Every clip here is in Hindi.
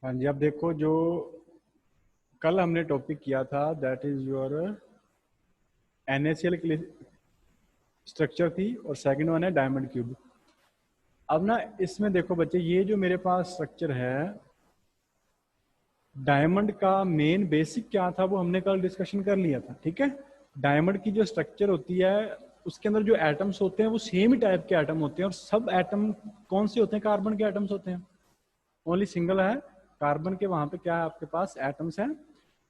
हाँ जी, अब देखो जो कल हमने टॉपिक किया था दैट इज योर NaCl की स्ट्रक्चर थी और सेकंड वन है डायमंड क्यूब। अब ना इसमें देखो बच्चे, ये जो मेरे पास स्ट्रक्चर है डायमंड का मेन बेसिक क्या था वो हमने कल डिस्कशन कर लिया था। ठीक है, डायमंड की जो स्ट्रक्चर होती है उसके अंदर जो एटम्स होते हैं वो सेम ही टाइप के एटम होते हैं। और सब एटम कौन से होते हैं? कार्बन के एटम्स होते हैं। ओनली सिंगल है कार्बन के, वहां पे क्या है आपके पास एटम्स हैं।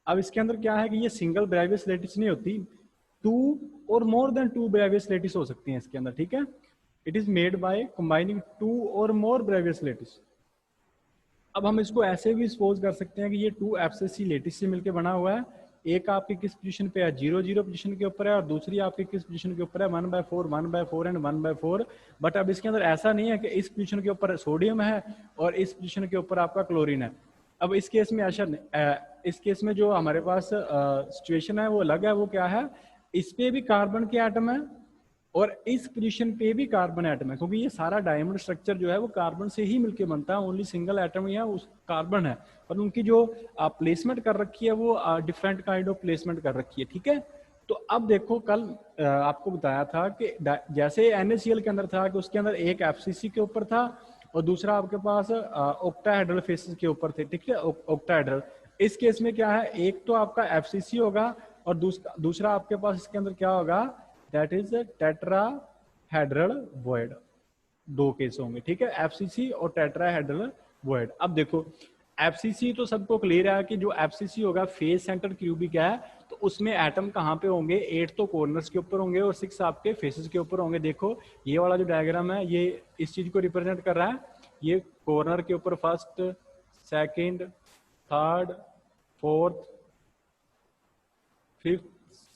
अब इसके अंदर क्या है कि ये सिंगल ब्रेवियस लेटिस नहीं होती, टू और more than two Bravais lattice हो सकती हैं इसके अंदर। ठीक है, it is made by combining two और मोर ब्रेवियस लेटिस। अब हम इसको ऐसे भी सपोज कर सकते हैं कि ये टू एब्सेसी लेटिस से मिलकर बना हुआ है। एक आपकी किस पोजीशन पे है? 0 0 पोजीशन के ऊपर है, और दूसरी आपकी किस पोजीशन के ऊपर है? 1/4 1/4 एंड 1/4। बट अब इसके अंदर ऐसा नहीं है कि इस पोजीशन के ऊपर सोडियम है और इस पोजीशन के ऊपर आपका क्लोरीन है। अब इस केस में ऐसा इस केस में जो हमारे पास सिचुएशन है वो अलग है। वो क्या है? इस पे भी कार्बन के एटम है और इस पोजीशन पे भी कार्बन एटम है, क्योंकि ये सारा डायमंड स्ट्रक्चर जो है वो कार्बन से ही मिलके बनता है। ओनली सिंगल एटम ही है उस कार्बन है, और उनकी जो प्लेसमेंट कर रखी है वो डिफरेंट काइंड ऑफ प्लेसमेंट कर रखी है। ठीक है, तो अब देखो कल आपको बताया था कि जैसे NaCl के अंदर था कि उसके अंदर एक FCC के ऊपर था और दूसरा आपके पास ऑक्टाहेड्रल फेसेस के ऊपर थे। ठीक है, ऑक्टाहेड्रल। इस केस में क्या है, एक तो आपका FCC होगा और दूसरा आपके पास इसके अंदर क्या होगा, दैट इज टेट्राहेड्रल वॉइड। दो केस होंगे। ठीक है, FCC और टेट्राहेड्रल वॉइड। अब देखो FCC तो सबको क्लियर है कि जो FCC होगा फेस सेंटर क्यूबिक है, तो उसमें एटम कहाँ पे होंगे? 8 तो कॉर्नर्स के ऊपर होंगे और 6 आपके फेसेस के ऊपर होंगे। देखो ये वाला जो डायग्राम है ये इस चीज को रिप्रेजेंट कर रहा है। ये कॉर्नर के ऊपर first, second, third, fourth, fifth,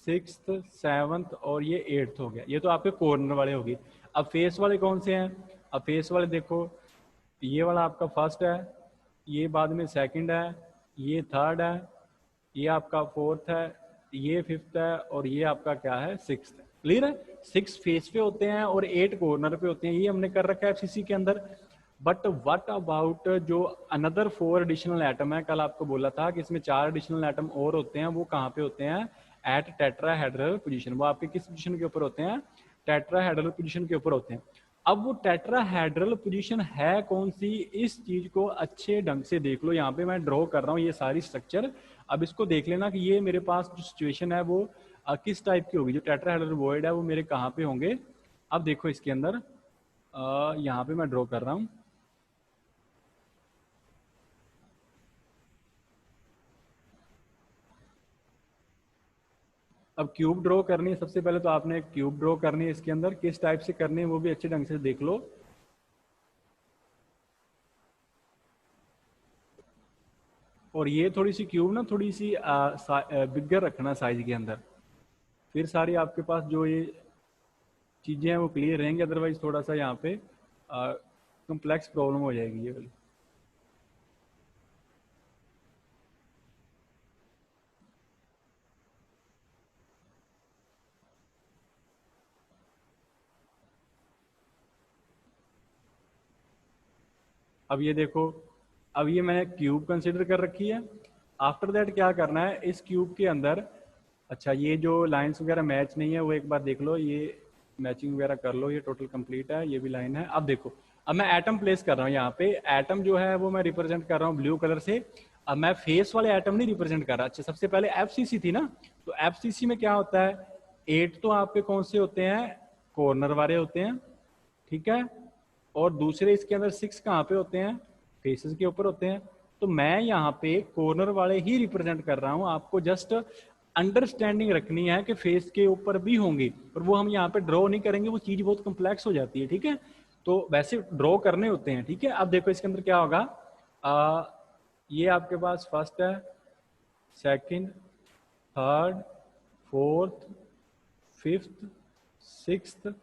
sixth, seventh और ये एट्थ हो गया। ये तो आपके कॉर्नर वाले हो गए। अब फेस वाले कौन से हैं? अब फेस वाले देखो, ये वाला आपका फर्स्ट है, ये बाद में सेकंड है, ये थर्ड है, ये आपका फोर्थ है, ये फिफ्थ है और ये आपका क्या है? सिक्स्थ है। क्लियर है? 6 फेस पे होते हैं और 8 कॉर्नर पे होते हैं। ये हमने कर रखा है FCC के अंदर। बट व्हाट अबाउट जो अनदर 4 एडिशनल एटम है? कल आपको बोला था कि इसमें 4 एडिशनल एटम और होते हैं। वो कहाँ पे होते हैं? At tetrahedral position. वो आपके किस पोजीशन के ऊपर होते हैं? टेट्राहेड्रल पोजीशन के ऊपर होते हैं। अब वो टेट्राहेड्रल पोजीशन है कौन सी? इस चीज को अच्छे ढंग से देख लो। यहाँ पे मैं ड्रॉ कर रहा हूँ ये सारी स्ट्रक्चर। अब इसको देख लेना कि ये मेरे पास जो सिचुएशन है वो किस टाइप की होगी। जो टेट्राहेड्रल वॉइड है वो मेरे कहाँ पे होंगे? अब देखो इसके अंदर यहाँ पे मैं ड्रॉ कर रहा हूँ। अब क्यूब ड्रॉ करनी है, सबसे पहले तो आपने क्यूब ड्रॉ करनी है। इसके अंदर किस टाइप से करनी है वो भी अच्छे ढंग से देख लो। और ये थोड़ी सी क्यूब ना थोड़ी सी बिगर रखना साइज के अंदर, फिर सारी आपके पास जो ये चीजें हैं वो क्लियर रहेंगी। अदरवाइज थोड़ा सा यहाँ पे कॉम्प्लेक्स प्रॉब्लम हो जाएगी ये वाली। अब ये देखो, अब ये मैंने क्यूब कंसिडर कर रखी है। आफ्टर दैट क्या करना है इस क्यूब के अंदर? अच्छा, ये जो लाइंस वगैरह मैच नहीं है वो एक बार देख लो, ये मैचिंग वगैरह कर लो। ये टोटल कंप्लीट है, ये भी लाइन है। अब देखो, अब मैं एटम प्लेस कर रहा हूँ यहाँ पे। एटम जो है वो मैं रिप्रेजेंट कर रहा हूँ ब्लू कलर से। अब मैं फेस वाले एटम नहीं रिप्रेजेंट कर रहा। अच्छा, सबसे पहले FCC थी ना, तो FCC में क्या होता है? 8 तो आपके कौन से होते हैं? कॉर्नर वाले होते हैं। ठीक है, और दूसरे इसके अंदर 6 कहाँ पे होते हैं? फेसेस के ऊपर होते हैं। तो मैं यहाँ पे कॉर्नर वाले ही रिप्रेजेंट कर रहा हूँ। आपको जस्ट अंडरस्टैंडिंग रखनी है कि फेस के ऊपर भी होंगे, और वो हम यहाँ पे ड्रॉ नहीं करेंगे, वो चीज बहुत कॉम्प्लेक्स हो जाती है। ठीक है, तो वैसे ड्रॉ करने होते हैं। ठीक है, अब देखो इसके अंदर क्या होगा। ये आपके पास फर्स्ट है, second, third, fourth, fifth, sixth,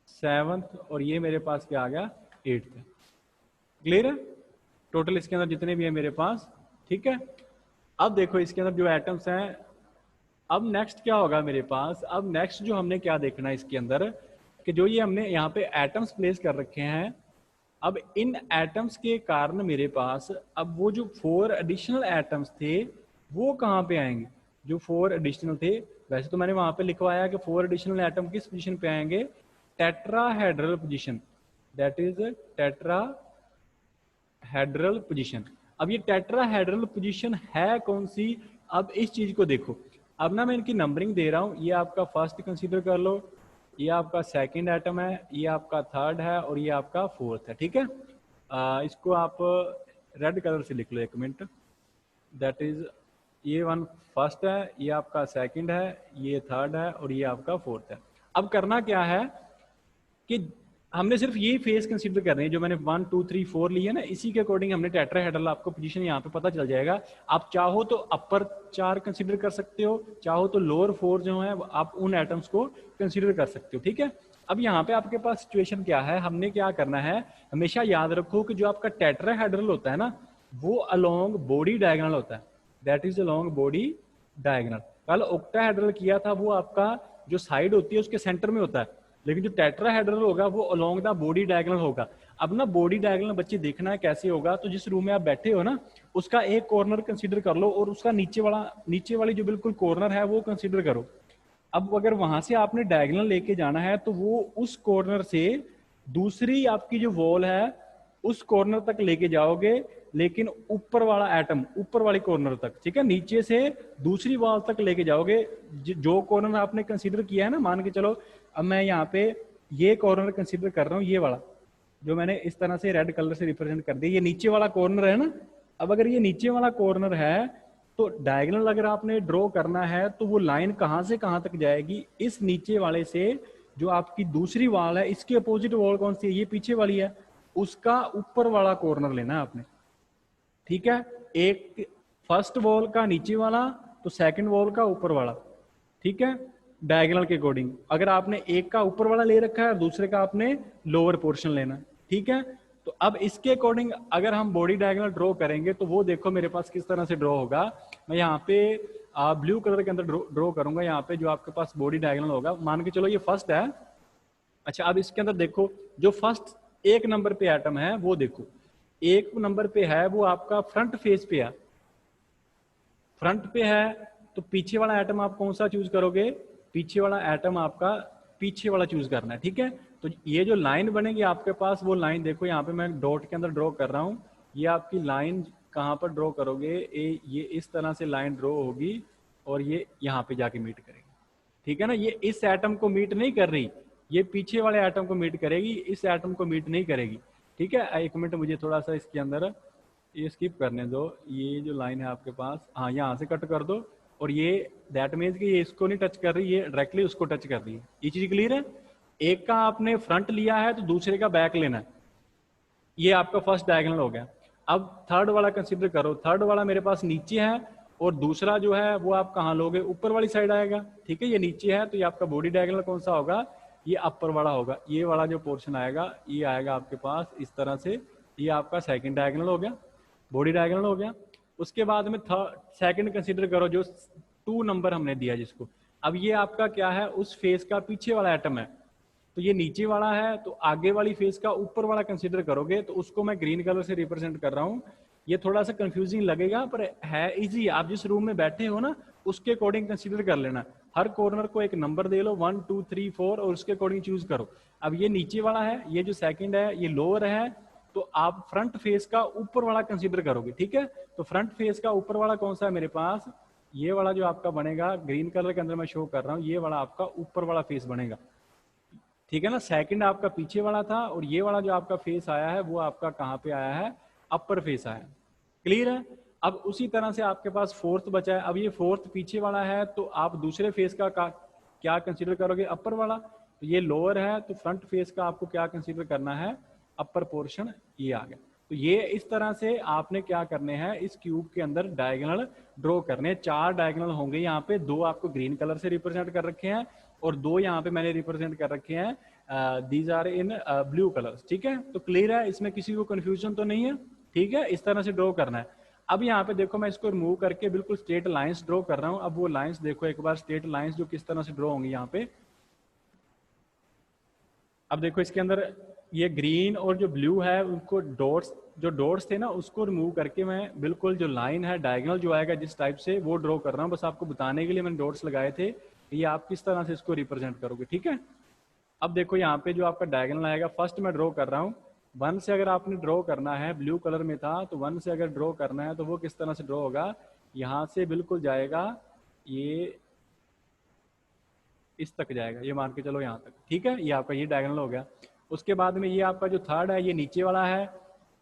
seventh और ये मेरे पास क्या आ गया? 8th। क्लियर है? टोटल इसके अंदर जितने भी है मेरे पास। ठीक है, अब देखो इसके अंदर जो एटम्स हैं, अब नेक्स्ट क्या होगा मेरे पास? अब नेक्स्ट जो हमने क्या देखना है इसके अंदर कि जो ये हमने यहाँ पे एटम्स प्लेस कर रखे हैं, अब इन एटम्स के कारण मेरे पास अब वो जो 4 एडिशनल एटम्स थे वो कहाँ पे आएंगे, जो 4 एडिशनल थे, वैसे तो मैंने वहां पे लिखवाया कि 4 एडिशनल एटम किस पोजीशन पे आएंगे, tetrahedral position, that is tetrahedral position. अब ये टेट्राहेड्रल पोजीशन है कौन सी, अब इस चीज को देखो, अब ना मैं इनकी नंबरिंग दे रहा हूँ, ये आपका फर्स्ट कंसीडर कर लो, ये आपका सेकंड एटम है, ये आपका थर्ड है और ये आपका फोर्थ है, ठीक है। इसको आप रेड कलर से लिख लो 1 मिनट, दैट इज ये वन फर्स्ट है, ये आपका सेकंड है, ये थर्ड है और ये आपका फोर्थ है। अब करना क्या है कि हमने सिर्फ ये फेस कंसीडर कर रहे हैं, जो मैंने 1 2 3 4 ली है ना, इसी के अकॉर्डिंग हमने टेट्राहेड्रल, आपको पोजीशन यहाँ पे पता चल जाएगा। आप चाहो तो अपर 4 कंसीडर कर सकते हो, चाहो तो लोअर 4 जो है आप उन एटम्स को कंसीडर कर सकते हो, ठीक है। अब यहाँ पे आपके पास सिचुएशन क्या है, हमने क्या करना है, हमेशा याद रखो कि जो आपका टेट्राहेड्रल होता है ना, वो अलोंग बॉडी डायगोनल होता है, that is along body diagonal. कल ऑक्टाहेड्रल किया था, वो आपका जो साइड होती है उसके सेंटर में होता है, लेकिन जो टेट्राहेड्रल होगा वो अलोंग द बॉडी डायगोनल होगा। अब ना बॉडी डायगोनल बच्चे देखना है कैसे होगा, तो जिस रूम में आप बैठे हो ना, उसका एक कॉर्नर कंसीडर कर लो और उसका नीचे वाली जो बिल्कुल कॉर्नर है वो कंसीडर करो। अब अगर वहां से आपने डायगोनल लेके जाना है तो वो उस कॉर्नर से दूसरी आपकी जो वॉल है उस कॉर्नर तक लेके जाओगे, लेकिन ऊपर वाला एटम ऊपर वाली कॉर्नर तक, ठीक है, नीचे से दूसरी वॉल तक लेके जाओगे। जो कॉर्नर आपने कंसीडर किया है ना, मान के चलो अब मैं यहाँ पे ये कॉर्नर कंसीडर कर रहा हूँ, ये वाला जो मैंने इस तरह से रेड कलर से रिप्रेजेंट कर दिया, ये नीचे वाला कॉर्नर है ना। अब अगर ये नीचे वाला कॉर्नर है तो डायगोनल अगर आपने ड्रॉ करना है तो वो लाइन कहाँ से कहाँ तक जाएगी, इस नीचे वाले से जो आपकी दूसरी वॉल है, इसके अपोजिट वॉल कौन सी है, ये पीछे वाली है, उसका ऊपर वाला कॉर्नर लेना है आपने, ठीक है। एक फर्स्ट वॉल का नीचे वाला तो सेकंड वॉल का ऊपर वाला, ठीक है, डायगोनल के अकॉर्डिंग। अगर आपने एक का ऊपर वाला ले रखा है, दूसरे का आपने लोअर पोर्शन लेना, ठीक है। तो अब इसके अकॉर्डिंग अगर हम बॉडी डायगोनल ड्रॉ करेंगे तो वो देखो मेरे पास किस तरह से ड्रॉ होगा। मैं यहाँ पे ब्लू कलर के अंदर ड्रॉ करूंगा, यहाँ पे जो आपके पास बॉडी डायगोनल होगा, मान के चलो ये फर्स्ट है। अच्छा, अब इसके अंदर देखो जो फर्स्ट 1 नंबर पे एटम है वो देखो 1 नंबर पे है, वो आपका फ्रंट फेस पे है, फ्रंट पे है, तो पीछे वाला एटम आप कौन सा चूज करोगे, पीछे वाला एटम आपका पीछे वाला चूज करना है, ठीक है। तो ये जो लाइन बनेगी आपके पास, वो लाइन देखो यहाँ पे मैं डॉट के अंदर ड्रॉ कर रहा हूँ, ये आपकी लाइन कहाँ पर ड्रॉ करोगे, ये इस तरह से लाइन ड्रॉ होगी और ये यहाँ पे जाके मीट करेगी, ठीक है ना। ये इस एटम को मीट नहीं कर रही, ये पीछे वाले एटम को मीट करेगी, इस एटम को मीट नहीं करेगी, ठीक है। 1 मिनट मुझे थोड़ा सा इसके अंदर ये स्किप करने दो, ये जो लाइन है आपके पास, हाँ यहाँ से कट कर दो, और ये दैट मीन्स कि ये इसको नहीं टच कर रही, ये डायरेक्टली उसको टच कर रही है। ये चीज क्लियर है। एक का आपने फ्रंट लिया है तो दूसरे का बैक लेना है, ये आपका फर्स्ट डायगोनल हो गया। अब थर्ड वाला कंसीडर करो, थर्ड वाला मेरे पास नीचे है और दूसरा जो है वो आप कहाँ लोगे, ऊपर वाली साइड आएगा, ठीक है। ये नीचे है तो ये आपका बॉडी डायगोनल कौन सा होगा, ये अपर वाला होगा, ये वाला जो पोर्शन आएगा ये आएगा आपके पास इस तरह से, ये आपका सेकंड डायगोनल हो गया, बॉडी डायगोनल हो गया। उसके बाद में सेकंड कंसीडर करो जो 2 नंबर हमने दिया जिसको, अब ये आपका क्या है, उस फेस का पीछे वाला एटम है, तो ये नीचे वाला है, तो आगे वाली फेस का ऊपर वाला कंसीडर करोगे, तो उसको मैं ग्रीन कलर से रिप्रेजेंट कर रहा हूँ। ये थोड़ा सा कंफ्यूजिंग लगेगा पर है इजी, आप जिस रूम में बैठे हो ना उसके अकॉर्डिंग कंसीडर कर लेना, हर कॉर्नर को एक नंबर दे लो 1 2 3 4 और उसके अकॉर्डिंग चूज करो। अब ये नीचे वाला है, ये जो सेकंड है ये लोअर है, तो आप फ्रंट फेस का ऊपर वाला कंसीडर करोगे, ठीक है। तो फ्रंट फेस का ऊपर वाला कौन सा है मेरे पास, ये वाला जो आपका बनेगा ग्रीन कलर के अंदर मैं शो कर रहा हूँ, ये वाला आपका ऊपर वाला फेस बनेगा, ठीक है ना। सेकंड आपका पीछे वाला था और ये वाला जो आपका फेस आया है वो आपका कहाँ पे आया है, अपर फेस आया है, क्लियर है। अब उसी तरह से आपके पास फोर्थ बचा है, अब ये फोर्थ पीछे वाला है तो आप दूसरे फेस का क्या कंसीडर करोगे, अपर वाला, तो ये लोअर है तो फ्रंट फेस का आपको क्या कंसीडर करना है, अपर पोर्शन, ये आ गया। तो ये इस तरह से आपने क्या करने हैं, इस क्यूब के अंदर डायगोनल ड्रॉ करने हैं। 4 डायगोनल होंगे यहाँ पे, 2 आपको ग्रीन कलर से रिप्रेजेंट कर रखे हैं और 2 यहाँ पे मैंने रिप्रेजेंट कर रखे हैं these are in blue colours, ठीक है। तो क्लियर है, इसमें किसी को कंफ्यूजन तो नहीं है, ठीक है। इस तरह से ड्रॉ करना है। अब यहाँ पे देखो मैं इसको रिमूव करके बिल्कुल स्ट्रेट लाइंस ड्रॉ कर रहा हूँ। अब वो लाइंस देखो एक बार, स्ट्रेट लाइंस जो किस तरह से ड्रॉ होंगी यहाँ पे। अब देखो इसके अंदर ये ग्रीन और जो ब्लू है उनको डॉट्स, जो डॉट्स थे ना उसको रिमूव करके मैं बिल्कुल जो लाइन है डायगोनल जो आएगा जिस टाइप से वो ड्रॉ कर रहा हूँ। बस आपको बताने के लिए मैंने डॉट्स लगाए थे, ये आप किस तरह से इसको रिप्रेजेंट करोगे, ठीक है। अब देखो यहाँ पे जो आपका डायगोनल आएगा, फर्स्ट मैं ड्रॉ कर रहा हूँ। वन से अगर आपने ड्रॉ करना है, ब्लू कलर में था तो वन से अगर ड्रॉ करना है तो वो किस तरह से ड्रॉ होगा, यहाँ से बिल्कुल जाएगा, ये इस तक जाएगा, ये मान के चलो यहाँ तक, ठीक है। ये आपका ये डायगोनल हो गया। उसके बाद में ये आपका जो थर्ड है ये नीचे वाला है,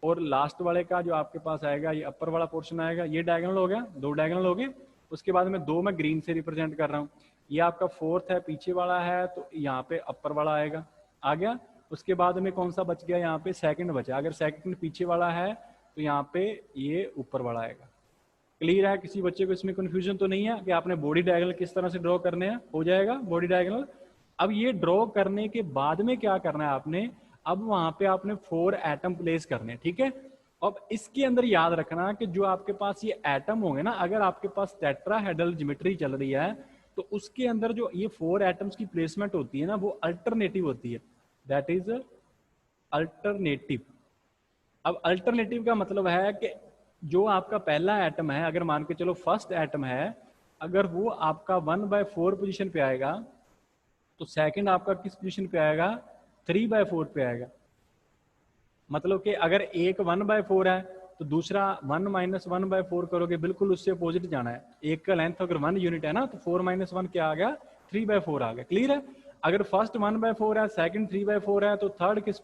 और लास्ट वाले का जो आपके पास आएगा ये अपर वाला पोर्शन आएगा, ये डायगोनल हो गया, दो डायगोनल हो गए। उसके बाद में दो मैं ग्रीन से रिप्रेजेंट कर रहा हूँ। ये आपका फोर्थ है, पीछे वाला है, तो यहाँ पे अपर वाला आएगा, आ गया। उसके बाद में कौन सा बच गया, यहाँ पे सेकंड बचा। अगर सेकंड पीछे वाला है तो यहाँ पे ये ऊपर वाला आएगा। क्लियर है? किसी बच्चे को इसमें कंफ्यूजन तो नहीं है कि आपने बॉडी डायगोनल किस तरह से ड्रॉ करने हैं? हो जाएगा बॉडी डायगोनल। अब ये ड्रॉ करने के बाद में क्या करना है आपने, अब वहां पे आपने 4 एटम प्लेस करने हैं, ठीक है। अब इसके अंदर याद रखना कि जो आपके पास ये एटम होंगे ना, अगर आपके पास टेट्राहेड्रल ज्योमेट्री चल रही है तो उसके अंदर जो ये 4 एटम्स की प्लेसमेंट होती है ना वो अल्टरनेटिव होती है, दैट इज अल्टरनेटिव। अब अल्टरनेटिव का मतलब है कि जो आपका पहला एटम है, अगर मान के चलो फर्स्ट एटम है, अगर वो आपका 1/4 पोजीशन पे आएगा तो सेकंड आपका किस पोजीशन पे आएगा, 3/4 पे आएगा। मतलब कि अगर एक 1/4 है तो दूसरा 1 - 1/4 करोगे, बिल्कुल उससे अपोजिट जाना है। एक का लेंथ अगर 1 यूनिट है ना तो 4 - 1 क्या आ गया, 3/4 आ गया। क्लियर है? अगर फर्स्ट 1/4 है, सेकंड 3/4 है, तो थर्ड किस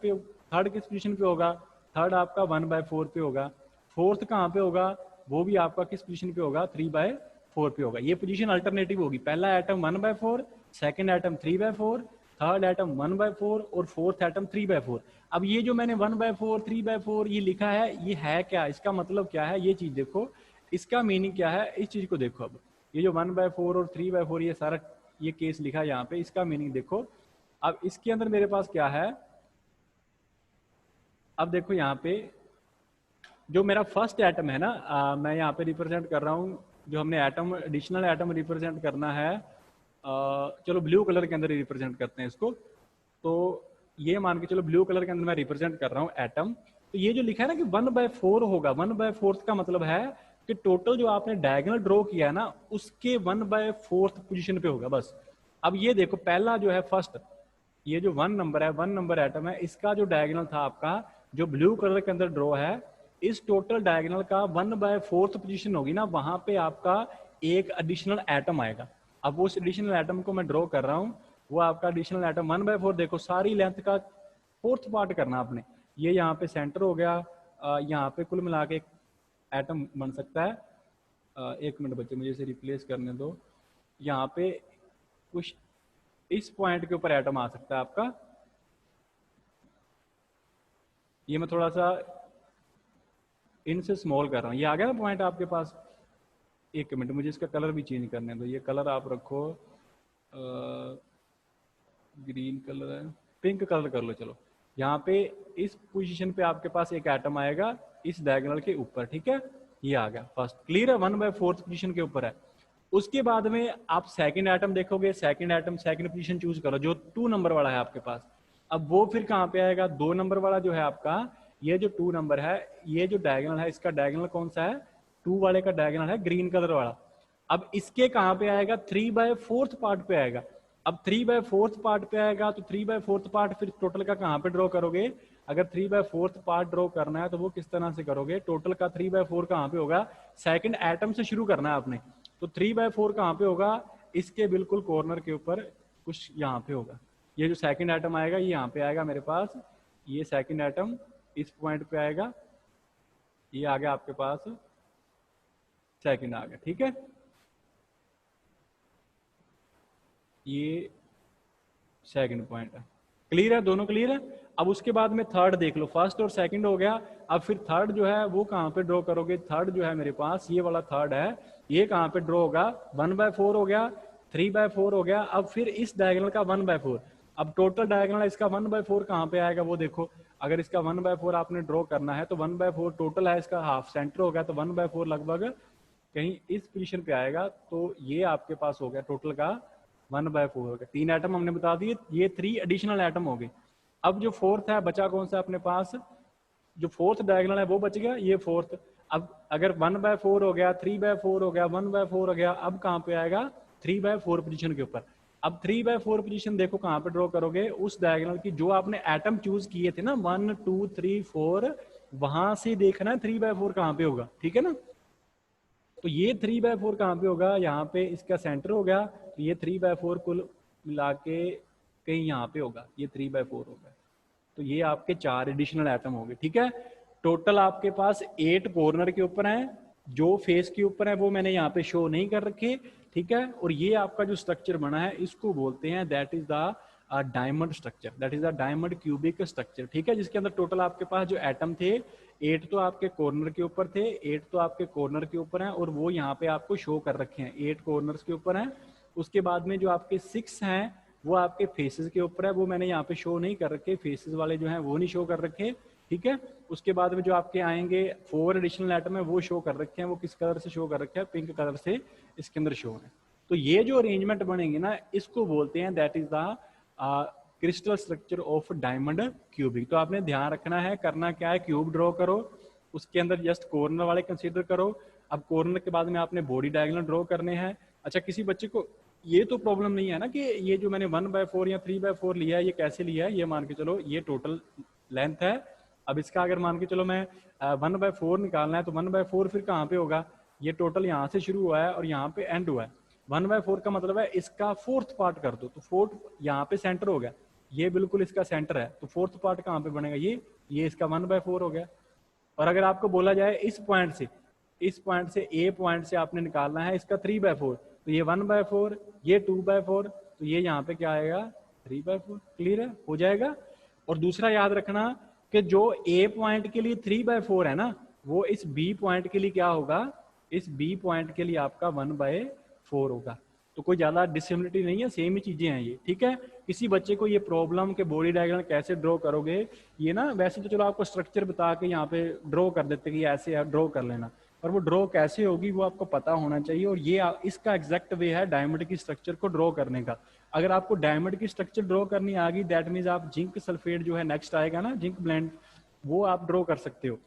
पोजीशन पे होगा, थर्ड आपका 1/4 पे होगा। फोर्थ कहाँ पे होगा, वो भी आपका किस पोजीशन पे होगा, 3/4 पे होगा। ये पोजीशन अल्टरनेटिव होगी। पहला atom 1/4, second atom 3/4, third atom 1/4 और फोर्थ एटम 3/4। अब ये जो मैंने 1/4 3/4 ये लिखा है, ये है क्या, इसका मतलब क्या है, ये चीज देखो, इसका मीनिंग क्या है, इस चीज को देखो। अब ये जो 1/4 और 3/4 ये सारा ये केस लिखा है यहाँ पे, इसका मीनिंग देखो। अब इसके अंदर मेरे पास क्या है, अब देखो यहाँ पे जो मेरा फर्स्ट एटम है ना, मैं यहाँ पे रिप्रेजेंट कर रहा हूँ, जो हमने एटम एडिशनल एटम रिप्रेजेंट करना है, चलो ब्लू कलर के अंदर रिप्रेजेंट करते हैं इसको। तो ये मान के चलो ब्लू कलर के अंदर मैं रिप्रेजेंट कर रहा हूँ एटम। तो ये जो लिखा है ना कि 1/4 होगा, 1/4 का मतलब है कि टोटल जो आपने डायगोनल ड्रॉ किया है ना उसके 1/4 पोजीशन पे होगा बस। अब ये देखो पहला जो है फर्स्ट, ये जो 1 नंबर है, 1 नंबर एटम है, इसका जो डायगोनल था आपका जो ब्लू कलर के अंदर ड्रॉ है, इस टोटल डायगोनल का 1/4 पोजीशन होगी ना, वहां पे आपका एक एडिशनल एटम आएगा। अब उस एडिशनल एटम को मैं ड्रॉ कर रहा हूँ, वो आपका एडिशनल एटम 1/4, देखो सारी लेंथ का फोर्थ पार्ट करना आपने। ये यहाँ पे सेंटर हो गया, यहाँ पे कुल मिला के एक एटम बन सकता है। एक मिनट बच्चे मुझे इसे रिप्लेस करने दो। यहाँ पे कुछ इस पॉइंट के ऊपर एटम आ सकता है आपका। ये मैं थोड़ा सा इनसे स्मॉल कर रहा हूँ, ये आ गया ना पॉइंट आपके पास। एक मिनट मुझे इसका कलर भी चेंज करने दो, ये कलर आप रखो, ग्रीन कलर है, पिंक कलर कर लो। चलो यहाँ पे इस पोजीशन पे आपके पास एक एटम आएगा इस डायगोनल के ऊपर, ठीक है। ये आ गया फर्स्ट, क्लियर है, 1/4 पोजीशन के ऊपर है। उसके बाद में आप सेकंड एटम देखोगे, second atom second position choose करो जो 2 नंबर वाला है आपके पास। अब वो फिर कहाँ पे आएगा, 2 नंबर वाला जो है आपका, ये जो 2 नंबर है, ये जो डायगोनल है इसका डायगोनल कौन सा है, 2 वाले का डायगोनल है ग्रीन कलर वाला। अब इसके कहाँ पे आएगा, 3/4 पार्ट पे आएगा। अब 3/4 पार्ट पे आएगा तो 3/4 पार्ट फिर टोटल का कहाँ पे ड्रॉ करोगे, अगर 3/4 पार्ट ड्रॉ करना है तो वो किस तरह से करोगे, टोटल का 3/4 कहाँ पे होगा, सेकंड एटम से शुरू करना है आपने। तो 3/4 कहाँ पे होगा, इसके बिल्कुल कॉर्नर के ऊपर कुछ यहाँ पे होगा। ये जो सेकंड एटम आएगा ये यहाँ पे आएगा मेरे पास, ये सेकंड एटम इस पॉइंट पे आएगा, ये आ गया आपके पास, सेकंड आ गया, ठीक है। ये सेकंड पॉइंट है, क्लियर है, दोनों क्लियर है। अब उसके बाद में थर्ड देख लो, फर्स्ट और सेकंड हो गया। अब फिर थर्ड जो है वो कहाँ पे ड्रॉ करोगे, थर्ड जो है मेरे पास ये वाला थर्ड है, ये कहाँ पे ड्रॉ होगा, 1/4 हो गया, 3/4 हो गया। अब फिर इस डायगोनल का 1/4, अब टोटल डायगोनल इसका 1/4 कहाँ पे आएगा वो देखो। अगर इसका 1/4 आपने ड्रॉ करना है तो 1/4 टोटल है, इसका हाफ सेंटर हो गया, तो 1/4 लगभग कहीं इस पोजीशन पे आएगा। तो ये आपके पास हो गया टोटल का 1/4 हो गया। 3 एटम हमने बता दिए, ये 3 एडिशनल एटम हो गए। अब जो फोर्थ है बचा कौन सा अपने पास, जो फोर्थ डायगोनल है वो बच गया, ये फोर्थ। अब अगर 1/4 हो गया, 3/4 हो गया, 1/4 हो गया, अब कहाँ पे आएगा 3/4 पोजीशन के ऊपर। अब 3/4 पोजीशन देखो कहाँ पे ड्रॉ करोगे, उस डायगोनल की जो आपने एटम चूज किए थे ना 1 2 3 4, वहां से देखना है 3/4 कहाँ पे होगा, ठीक है ना। तो ये 3/4 कहाँ पे होगा, यहाँ पे इसका सेंटर हो गया, तो ये 3/4 कुल मिला के कहीं यहाँ पे होगा, ये 3/4 होगा। तो ये आपके 4 एडिशनल एटम हो गए, ठीक है। टोटल आपके पास 8 कॉर्नर के ऊपर हैं, जो फेस के ऊपर है वो मैंने यहाँ पे शो नहीं कर रखे, ठीक है। और ये आपका जो स्ट्रक्चर बना है इसको बोलते हैं that is the diamond structure, that is the diamond cubic structure, ठीक है। जिसके अंदर टोटल आपके पास जो एटम थे 8 तो आपके कॉर्नर के ऊपर थे, 8 तो आपके कॉर्नर के ऊपर हैं, और वो यहाँ पे आपको शो कर रखे हैं, 8 कॉर्नर्स के ऊपर हैं। उसके बाद में जो आपके 6 हैं वो आपके फेसेस के ऊपर है, वो मैंने यहाँ पे शो नहीं कर रखे, फेसेस वाले जो हैं वो नहीं शो कर रखे, ठीक है। उसके बाद में जो आपके आएंगे 4 एडिशनल एटम है वो शो कर रखे हैं, वो किस कलर से शो कर रखे हैं, पिंक कलर से इसके अंदर शो है। तो ये जो अरेंजमेंट बनेंगे ना इसको बोलते हैं that is the crystal structure of diamond cubic. तो आपने ध्यान रखना है, करना क्या है, क्यूब ड्रॉ करो, उसके अंदर जस्ट कॉर्नर वाले कंसीडर करो। अब कॉर्नर के बाद में आपने बॉडी डायगोनल ड्रॉ करने हैं। अच्छा, किसी बच्चे को ये तो प्रॉब्लम नहीं है ना कि ये जो मैंने 1/4 या 3/4 लिया है ये कैसे लिया है, ये मान के चलो ये टोटल लेंथ है। अब इसका अगर मान के चलो मैं 1/4 निकालना है तो 1/4 फिर कहाँ पे होगा, ये टोटल यहाँ से शुरू हुआ है और यहाँ पे एंड हुआ है। 1/4 का मतलब है इसका फोर्थ पार्ट कर दो, तो फोर्थ यहाँ पे सेंटर हो गया, ये बिल्कुल इसका सेंटर है, तो फोर्थ पार्ट कहाँ पे बनेगा, ये इसका 1/4 हो गया। और अगर आपको बोला जाए इस पॉइंट से, इस पॉइंट से ए पॉइंट से आपने निकालना है इसका 3/4, तो ये 1/4, ये 2/4, तो ये यहाँ पे क्या आएगा 3/4। क्लियर है, हो जाएगा। और दूसरा याद रखना कि जो ए पॉइंट के लिए 3/4 है ना, वो इस बी पॉइंट के लिए क्या होगा, इस बी पॉइंट के लिए आपका 1/4 होगा। तो कोई ज्यादा डिसिमिलरिटी नहीं है, सेम ही चीजें हैं ये, ठीक है। किसी बच्चे को ये प्रॉब्लम के बॉडी डायग्राम कैसे ड्रॉ करोगे, ये ना वैसे तो चलो आपको स्ट्रक्चर बता के यहाँ पे ड्रॉ कर देते कि ऐसे ड्रॉ कर लेना, पर वो ड्रॉ कैसे होगी वो आपको पता होना चाहिए। और ये इसका एग्जैक्ट वे है डायमंड की स्ट्रक्चर को ड्रॉ करने का। अगर आपको डायमंड की स्ट्रक्चर ड्रॉ करनी आ गई, दैट मीन्स आप जिंक सल्फेट जो है नेक्स्ट आएगा ना, जिंक ब्लेंड, वो आप ड्रॉ कर सकते हो।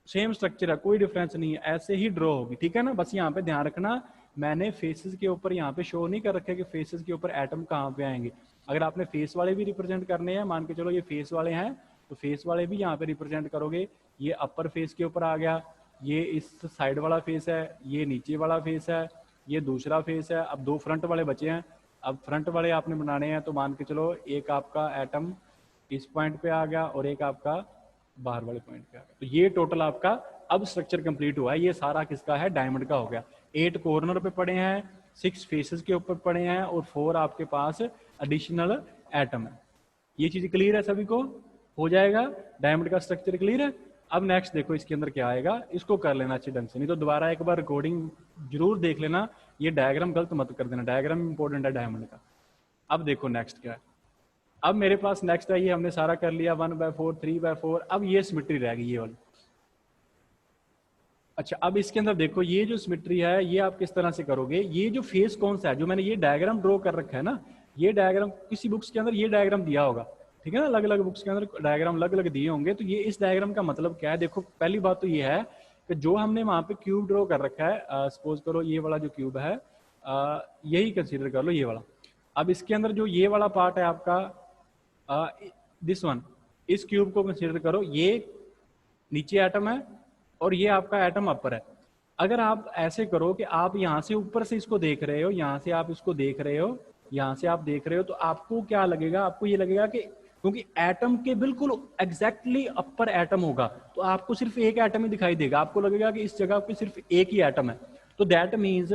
सेम स्ट्रक्चर है, कोई डिफरेंस नहीं है, ऐसे ही ड्रॉ होगी, ठीक है ना। बस यहाँ पे ध्यान रखना, मैंने फेसेस के ऊपर यहाँ पे शो नहीं कर रखे कि फेसेस के ऊपर एटम कहाँ पे आएंगे। अगर आपने फेस वाले भी रिप्रेजेंट करने हैं, मान के चलो ये फेस वाले हैं, तो फेस वाले भी यहाँ पे रिप्रेजेंट करोगे। ये अपर फेस के ऊपर आ गया, ये इस साइड वाला फेस है, ये नीचे वाला फेस है, ये दूसरा फेस है। अब 2 फ्रंट वाले बचे हैं, अब फ्रंट वाले आपने बनाने हैं, तो मान के चलो एक आपका एटम इस पॉइंट पे आ गया और एक आपका बाहर वाले पॉइंट पे आ गया। तो ये टोटल आपका अब स्ट्रक्चर कंप्लीट हुआ है। ये सारा किसका है, डायमंड का हो गया। 8 कॉर्नर पे पड़े हैं, 6 फेसेस के ऊपर पड़े हैं और 4 आपके पास एडिशनल एटम है। ये चीज क्लियर है सभी को, हो जाएगा। डायमंड का स्ट्रक्चर क्लियर है। अब नेक्स्ट देखो इसके अंदर क्या आएगा, इसको कर लेना अच्छे ढंग से, नहीं तो दोबारा एक बार रिकॉर्डिंग जरूर देख लेना, ये डायग्राम गलत मत कर देना, डायग्राम इंपॉर्टेंट है डायमंड का। अब देखो नेक्स्ट क्या है। अब मेरे पास नेक्स्ट है, ये हमने सारा कर लिया 1/4 3/4, अब ये सिमेट्री रह गई ये वाली। अच्छा, अब इसके अंदर देखो ये जो सिमेट्री है ये आप किस तरह से करोगे, ये जो फेस कौन सा है, जो मैंने ये डायग्राम ड्रॉ कर रखा है ना, ये डायग्राम किसी बुक्स के अंदर ये डायग्राम दिया होगा, ठीक है ना, अलग अलग बुक्स के अंदर डायग्राम अलग अलग दिए होंगे। तो ये इस डायग्राम का मतलब क्या है, देखो पहली बात तो ये है कि जो हमने वहां पे क्यूब ड्रॉ कर रखा है, सपोज करो ये वाला जो क्यूब है, यही कंसीडर कर लो ये वाला। अब इसके अंदर जो ये वाला पार्ट है आपका, दिस वन, इस क्यूब को कंसीडर करो, ये नीचे एटम है और ये आपका एटम अपर है। अगर आप ऐसे करो कि आप यहाँ से ऊपर से इसको देख रहे हो, यहाँ से आप इसको देख रहे हो, यहाँ से आप देख रहे हो, तो आपको क्या लगेगा, आपको ये लगेगा कि क्योंकि एटम के बिल्कुल एग्जैक्टली अपर एटम होगा, तो आपको सिर्फ एक एटम ही दिखाई देगा, आपको लगेगा कि इस जगह पे सिर्फ एक ही एटम है। तो दैट मीन्स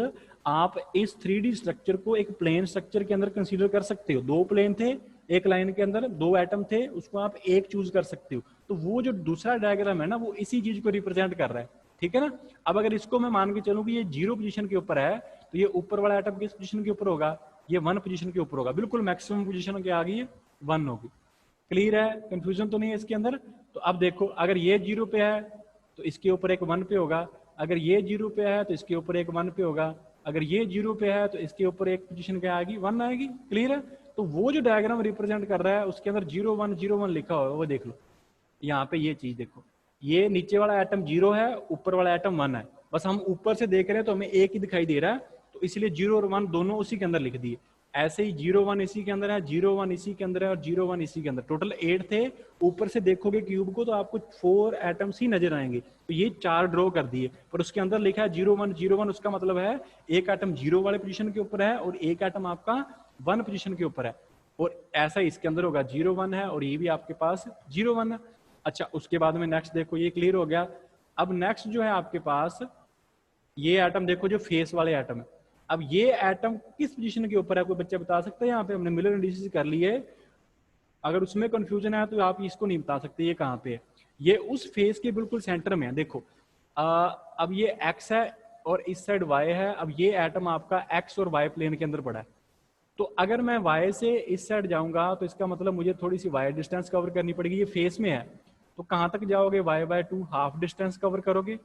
आप इस 3D स्ट्रक्चर को एक प्लेन स्ट्रक्चर के अंदर कंसीडर कर सकते हो। 2 प्लेन थे, एक लाइन के अंदर 2 एटम थे, उसको आप एक चूज कर सकते हो। तो वो जो दूसरा डायग्राम है ना, वो इसी चीज को रिप्रेजेंट कर रहा है, ठीक है ना। अब अगर इसको मैं मान के चलूं कि ये 0 पोजीशन के ऊपर है, तो ये ऊपर वाला एटम किस पोजीशन के ऊपर होगा, ये 1 पोजीशन के ऊपर होगा, बिल्कुल मैक्सिमम पोजीशन क्या आ गई है, 1 होगी। क्लियर है, कंफ्यूजन तो नहीं है इसके अंदर। तो अब देखो अगर ये 0 पे है तो इसके ऊपर एक 1 पे होगा, अगर ये 0 पे है तो इसके ऊपर एक 1 पे होगा, अगर ये 0 पे है तो इसके ऊपर एक पोजीशन क्या आएगी, 1 आएगी। क्लियर है। तो वो जो डायग्राम रिप्रेजेंट कर रहा है उसके अंदर 0101 लिखा हुआ है, वो देख लो यहाँ पे, ये चीज देखो, ये नीचे वाला एटम 0 है, ऊपर वाला एटम 1 है, बस हम ऊपर से देख रहे हैं तो हमें एक ही दिखाई दे रहा है, तो इसलिए 0 और 1 दोनों उसी के अंदर लिख दिए। ऐसे ही 01 इसी के अंदर है, 01 इसी के अंदर है और 01 इसी के अंदर, टोटल 8 थे। ऊपर से देखोगे क्यूब को तो आपको 4 एटम्स ही नजर आएंगे, तो ये 4 ड्रॉ कर दिए, पर उसके अंदर लिखा है 0101, उसका मतलब है एक एटम 0 वाले पोजीशन के ऊपर है और एक एटम आपका 1 पोजीशन के ऊपर है, और ऐसा इसके अंदर होगा 01 है और ये भी आपके पास 01 है। अच्छा, उसके बाद में नेक्स्ट देखो, ये क्लियर हो गया। अब नेक्स्ट जो है आपके पास ये एटम देखो, जो फेस वाले एटम है, अब ये एटम किस पोजीशन के ऊपर है, कोई बच्चा बता सकता है? यहाँ पे हमने मिलर इंडिसेस कर लिए, अगर उसमें कंफ्यूजन है तो आप इसको नहीं बता सकते ये कहाँ पे है। ये उस फेस के बिल्कुल सेंटर में है, देखो अब ये एक्स है और इस साइड वाई है, अब ये एटम आपका एक्स और वाई प्लेन के अंदर पड़ा है, तो अगर मैं वाई से इस साइड जाऊंगा तो इसका मतलब मुझे थोड़ी सी वाई डिस्टेंस कवर करनी पड़ेगी, ये फेस में है, तो कहाँ तक जाओगे? y/2 हाफ डिस्टेंस कवर करोगे,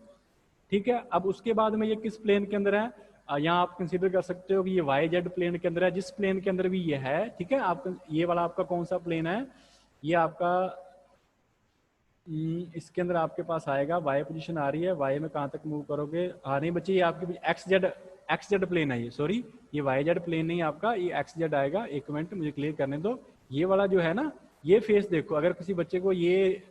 ठीक है। अब उसके बाद में ये किस प्लेन के अंदर है? यहाँ आप कंसीडर कर सकते हो कि ये YZ प्लेन के अंदर है, जिस प्लेन के अंदर भी ये है, ठीक है। आप ये वाला आपका कौन सा प्लेन है? ये आपका इसके अंदर आपके पास आएगा, y पोजीशन आ रही है, y में कहाँ तक मूव करोगे? हाँ नहीं बच्चे, ये आपके XZ प्लेन है, ये सॉरी, ये YZ प्लेन नहीं आपका, ये XZ आएगा। एक मिनट मुझे क्लियर करने दो। ये वाला जो है ना, ये फेस देखो, अगर किसी बच्चे को ये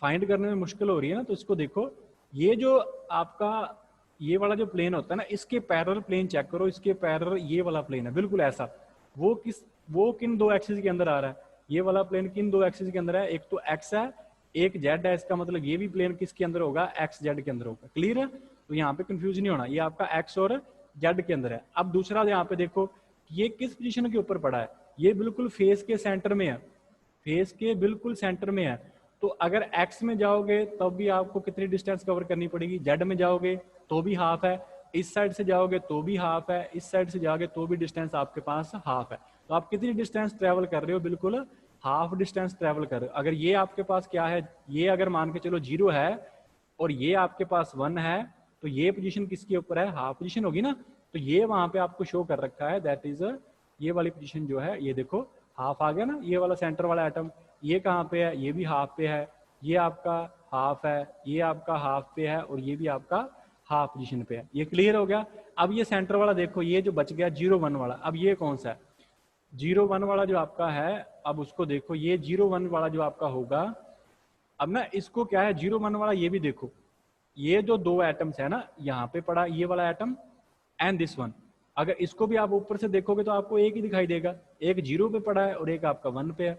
फाइंड करने में मुश्किल हो रही है ना, तो इसको देखो, ये जो आपका ये वाला जो प्लेन होता है ना, इसके पैरेलल प्लेन चेक करो, इसके पैरेलल ये वाला प्लेन है बिल्कुल ऐसा, वो किन दो एक्सिस के अंदर आ रहा है? ये वाला प्लेन किन दो एक्सिस के अंदर है? एक तो एक्स है, एक जेड है, इसका मतलब ये भी प्लेन किसके अंदर होगा? एक्स जेड के अंदर होगा। क्लियर है? तो यहाँ पे कंफ्यूज नहीं होना, ये आपका एक्स और जेड के अंदर है। अब दूसरा यहाँ पे देखो, ये किस पोजीशन के ऊपर पड़ा है? ये बिल्कुल फेस के सेंटर में है, फेस के बिल्कुल सेंटर में है। तो अगर एक्स में जाओगे तब भी आपको कितनी डिस्टेंस कवर करनी पड़ेगी? जेड में जाओगे तो भी हाफ है, इस साइड से जाओगे तो भी हाफ है, इस साइड से जाओगे तो भी डिस्टेंस आपके पास हाफ है। तो आप कितनी डिस्टेंस ट्रेवल कर रहे हो? बिल्कुल हाफ डिस्टेंस ट्रेवल कर रहे हो। अगर ये आपके पास क्या है, ये अगर मान के चलो 0 है और ये आपके पास 1 है, तो ये पोजीशन किसके ऊपर है? हाफ पोजीशन होगी ना। तो ये वहां पे आपको शो कर रखा है, दैट इज ये वाली पोजीशन जो है, ये देखो हाफ आ गया ना, ये वाला सेंटर वाला एटम। ये कहाँ पे है? ये भी हाफ पे है, ये आपका हाफ है, ये आपका हाफ पे है और ये भी आपका हाफ पोजीशन पे है। ये क्लियर हो गया। अब ये सेंटर वाला देखो, ये जो बच गया 0 1 वाला, अब ये कौन सा है? 0 1 वाला जो आपका है, अब उसको देखो, ये 0 1 वाला जो आपका होगा, अब ना इसको क्या है 0 1 वाला, ये भी देखो, ये जो दो एटम्स है ना, यहाँ पे पड़ा ये वाला एटम एंड दिस वन, अगर इसको भी आप ऊपर से देखोगे तो आपको एक ही दिखाई देगा, एक 0 पे पड़ा है और एक आपका 1 पे है।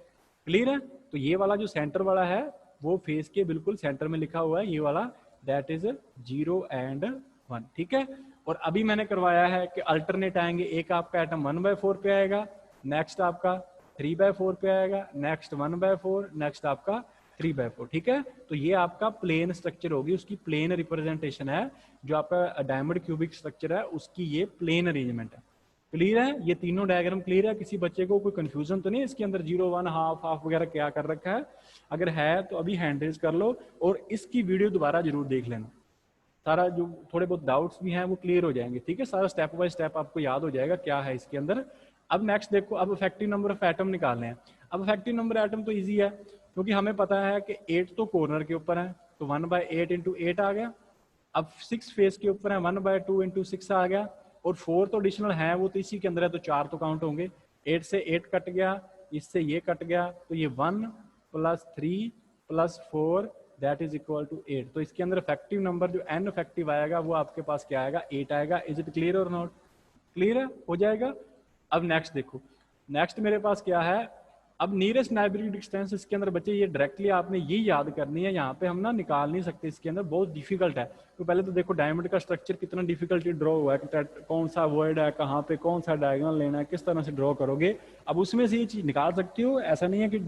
क्लियर है? तो ये वाला जो सेंटर वाला है वो फेस के बिल्कुल सेंटर में लिखा हुआ है, ये वाला, दैट इज 0 and 1, ठीक है। और अभी मैंने करवाया है कि अल्टरनेट आएंगे, एक आपका एटम 1/4 पे आएगा, नेक्स्ट आपका 3/4 पे आएगा, नेक्स्ट 1/4, नेक्स्ट आपका 3/4, ठीक है। तो ये आपका प्लेन स्ट्रक्चर होगी, उसकी प्लेन रिप्रेजेंटेशन है, जो आपका डायमंड क्यूबिक स्ट्रक्चर है उसकी ये प्लेन अरेंजमेंट है। क्लियर है? ये तीनों डायग्राम क्लियर है? किसी बच्चे को कोई कंफ्यूजन तो नहीं इसके अंदर 0 1 हाफ हाफ वगैरह क्या कर रखा है? अगर है तो अभी हैंड रेज कर लो और इसकी वीडियो दोबारा जरूर देख लेना, सारा जो थोड़े बहुत डाउट्स भी हैं वो क्लियर हो जाएंगे, ठीक है। सारा स्टेप बाय स्टेप आपको याद हो जाएगा क्या है इसके अंदर। अब नेक्स्ट देखो, अब इफेक्टिव नंबर ऑफ एटम निकालने हैं। अब इफेक्टिव नंबर एटम तो ईजी है, क्योंकि हमें पता है कि 8 तो कॉर्नर के ऊपर है, तो 1/8 × 8 आ गया। अब 6 फेस के ऊपर है, 1/2 × 6 आ गया, और 4 तो एडिशनल है, वो तो इसी के अंदर है, तो 4 तो काउंट होंगे। 8 से 8 कट गया, इससे ये कट गया, तो ये 1 + 3 + 4 दैट इज इक्वल टू 8। तो इसके अंदर इफेक्टिव नंबर जो एन इफेक्टिव आएगा वो आपके पास क्या आएगा? 8 आएगा। इज इट क्लियर और नॉट? क्लियर है? हो जाएगा। अब नेक्स्ट देखो, नेक्स्ट मेरे पास क्या है, अब नियरेस्ट नाइबरिंग डिस्टेंस, इसके अंदर बच्चे ये डायरेक्टली आपने ये याद करनी है, यहाँ पे हम ना निकाल नहीं सकते, इसके अंदर बहुत डिफिकल्ट है। तो पहले तो देखो डायमंड का स्ट्रक्चर कितना डिफिकल्टी ड्रॉ हुआ है, कि कौन सा वर्ड है, कहाँ पे कौन सा डायगोनल लेना है, किस तरह से ड्रॉ करोगे। अब उसमें से ये चीज निकाल सकती हो, ऐसा नहीं है कि